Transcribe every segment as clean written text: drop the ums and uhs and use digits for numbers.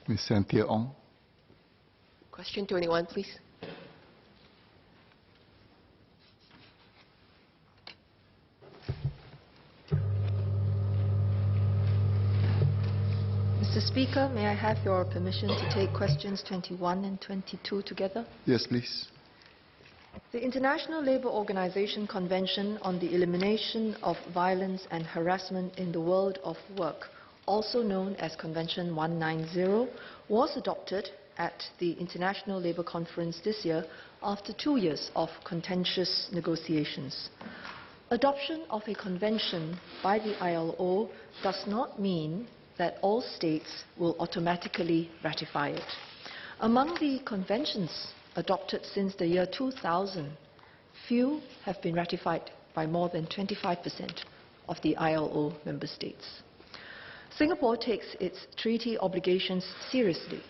Ms. Teo. Question 21, please. Mr. Speaker, may I have your permission to take questions 21 and 22 together? Yes, please. The International Labour Organization Convention on the Elimination of Violence and Harassment in the World of Work, also known as Convention 190, was adopted at the International Labour Conference this year after 2 years of contentious negotiations. Adoption of a convention by the ILO does not mean that all states will automatically ratify it. Among the conventions adopted since the year 2000, few have been ratified by more than 25% of the ILO member states. Singapore takes its treaty obligations seriously.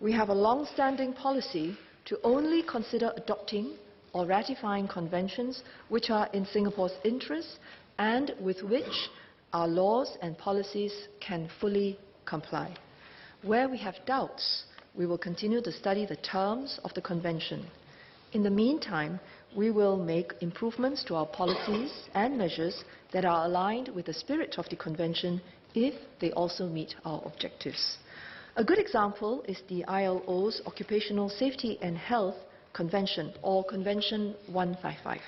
We have a long-standing policy to only consider adopting or ratifying conventions which are in Singapore's interests and with which our laws and policies can fully comply. Where we have doubts, we will continue to study the terms of the convention. In the meantime, we will make improvements to our policies and measures that are aligned with the spirit of the convention if they also meet our objectives. A good example is the ILO's Occupational Safety and Health Convention, or Convention 155,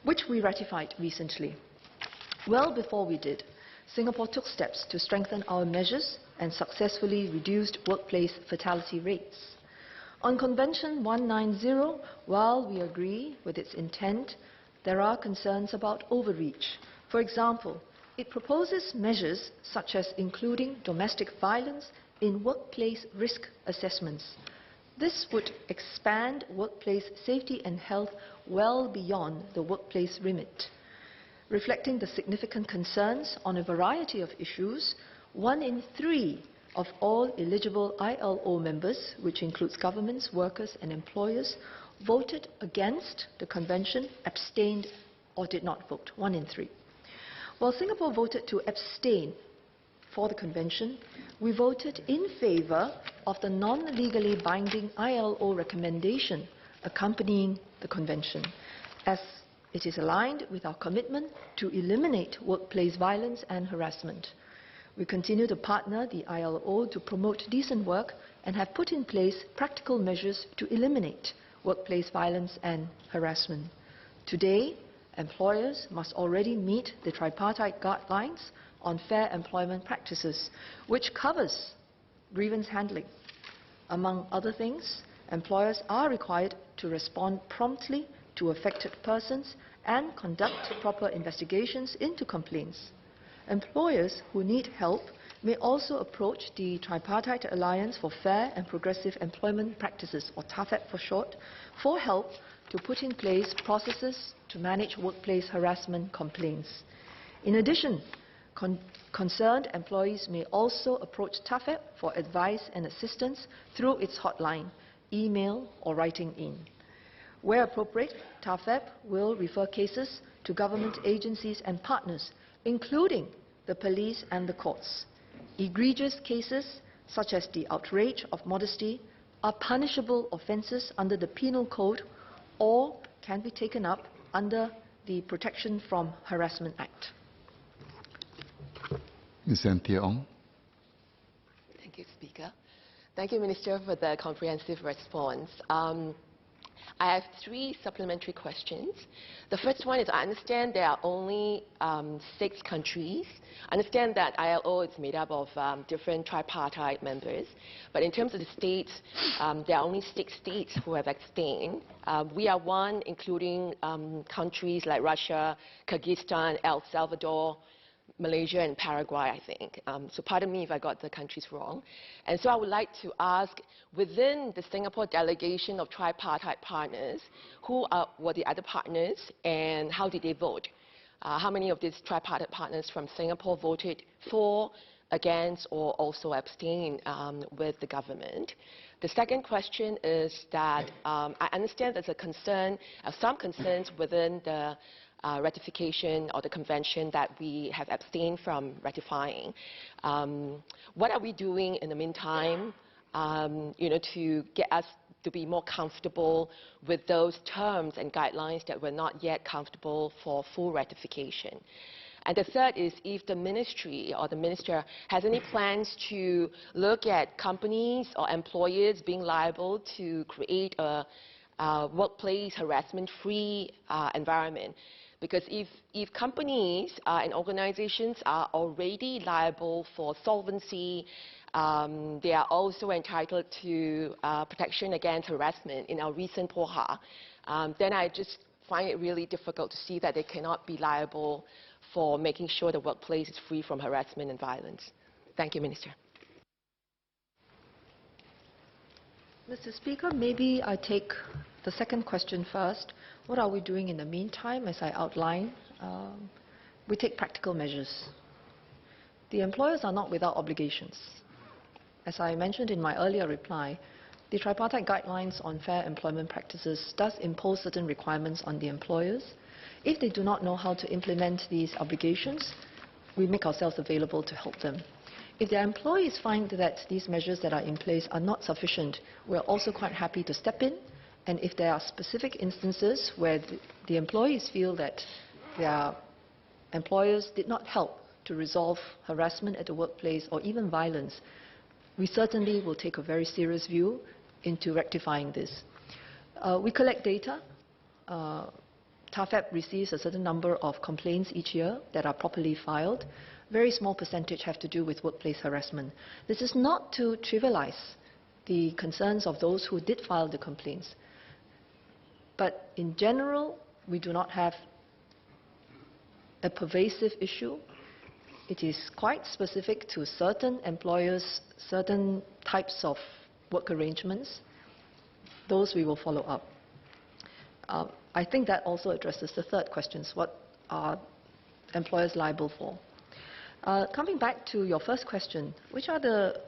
which we ratified recently. Well before we did, Singapore took steps to strengthen our measures and successfully reduced workplace fatality rates. On Convention 190, while we agree with its intent, there are concerns about overreach. For example, it proposes measures such as including domestic violence in workplace risk assessments. This would expand workplace safety and health well beyond the workplace remit. Reflecting the significant concerns on a variety of issues, 1 in 3 of all eligible ILO members, which includes governments, workers and employers, voted against the convention, abstained or did not vote, 1 in 3. While Singapore voted to abstain for the convention, we voted in favour of the non-legally binding ILO recommendation accompanying the convention, as it is aligned with our commitment to eliminate workplace violence and harassment. We continue to partner the ILO to promote decent work and have put in place practical measures to eliminate workplace violence and harassment. Today, employers must already meet the tripartite guidelines on fair employment practices, which covers grievance handling. Among other things, employers are required to respond promptly to affected persons and conduct proper investigations into complaints. Employers who need help may also approach the Tripartite Alliance for Fair and Progressive Employment Practices, or TAFEP for short, for help to put in place processes to manage workplace harassment complaints. In addition, concerned employees may also approach TAFEP for advice and assistance through its hotline, email or writing in. Where appropriate, TAFEP will refer cases to government agencies and partners, including the police and the courts. Egregious cases, such as the outrage of modesty, are punishable offences under the Penal Code or can be taken up under the Protection from Harassment Act. Ms. Teo. Thank you, Speaker. Thank you, Minister, for the comprehensive response. I have 3 supplementary questions. The first one is, I understand there are only 6 countries. I understand that ILO is made up of different tripartite members, but in terms of the states, there are only 6 states who have abstained. We are one, including countries like Russia, Kyrgyzstan, El Salvador, Malaysia and Paraguay, I think. So pardon me if I got the countries wrong. And so I would like to ask, within the Singapore delegation of tripartite partners, who were the other partners and how did they vote? How many of these tripartite partners from Singapore voted for, against or also abstained with the government? The second question is that I understand there's a concern, some concerns within the ratification or the convention that we have abstained from ratifying. What are we doing in the meantime, to get us to be more comfortable with those terms and guidelines that we're not yet comfortable for full ratification? And the third is if the ministry or the minister has any plans to look at companies or employers being liable to create a workplace harassment-free environment. Because if companies and organizations are already liable for solvency, they are also entitled to protection against harassment in our recent POHA, then I just find it really difficult to see that they cannot be liable for making sure the workplace is free from harassment and violence. Thank you, Minister. Mr. Speaker, maybe I take the second question first. What are we doing in the meantime? As I outlined, we take practical measures. The employers are not without obligations. As I mentioned in my earlier reply, the tripartite guidelines on fair employment practices does impose certain requirements on the employers. If they do not know how to implement these obligations, we make ourselves available to help them. If their employees find that these measures that are in place are not sufficient, we're also quite happy to step in. And if there are specific instances where the employees feel that their employers did not help to resolve harassment at the workplace or even violence, we certainly will take a very serious view into rectifying this. We collect data. TAFEP receives a certain number of complaints each year that are properly filed. Very small percentage have to do with workplace harassment. This is not to trivialize the concerns of those who did file the complaints. But in general, we do not have a pervasive issue. It is quite specific to certain employers, certain types of work arrangements. Those we will follow up. I think that also addresses the third question, what are employers liable for? Coming back to your first question, which are the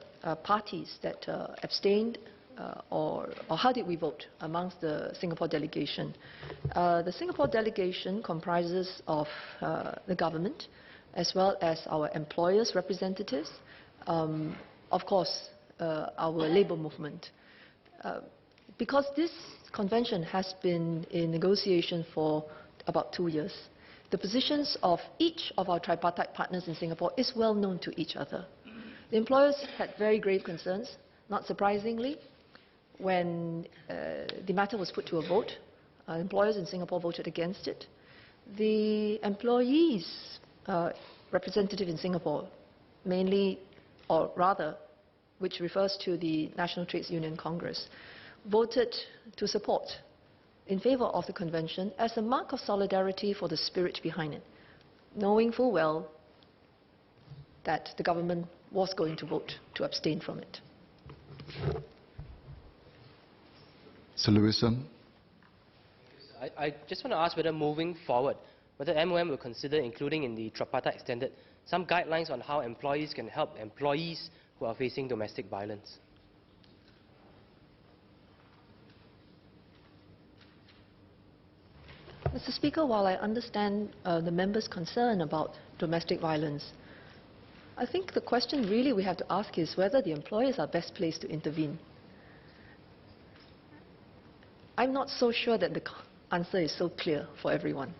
parties that abstained or how did we vote amongst the Singapore delegation? The Singapore delegation comprises of the government as well as our employers' representatives, of course, our labour movement. Because this convention has been in negotiation for about 2 years, the positions of each of our tripartite partners in Singapore is well known to each other. The employers had very grave concerns. Not surprisingly, when the matter was put to a vote, employers in Singapore voted against it. The employees' representative in Singapore, mainly, or rather, which refers to the National Trades Union Congress, voted to support in favor of the convention as a mark of solidarity for the spirit behind it, knowing full well that the government was going to vote to abstain from it. Sir Lewison. I just want to ask whether moving forward, whether MOM will consider including in the tripartite extended some guidelines on how employees can help employees who are facing domestic violence. Mr. Speaker, while I understand the member's concern about domestic violence, I think the question really we have to ask is whether the employers are best placed to intervene. I'm not so sure that the answer is so clear for everyone.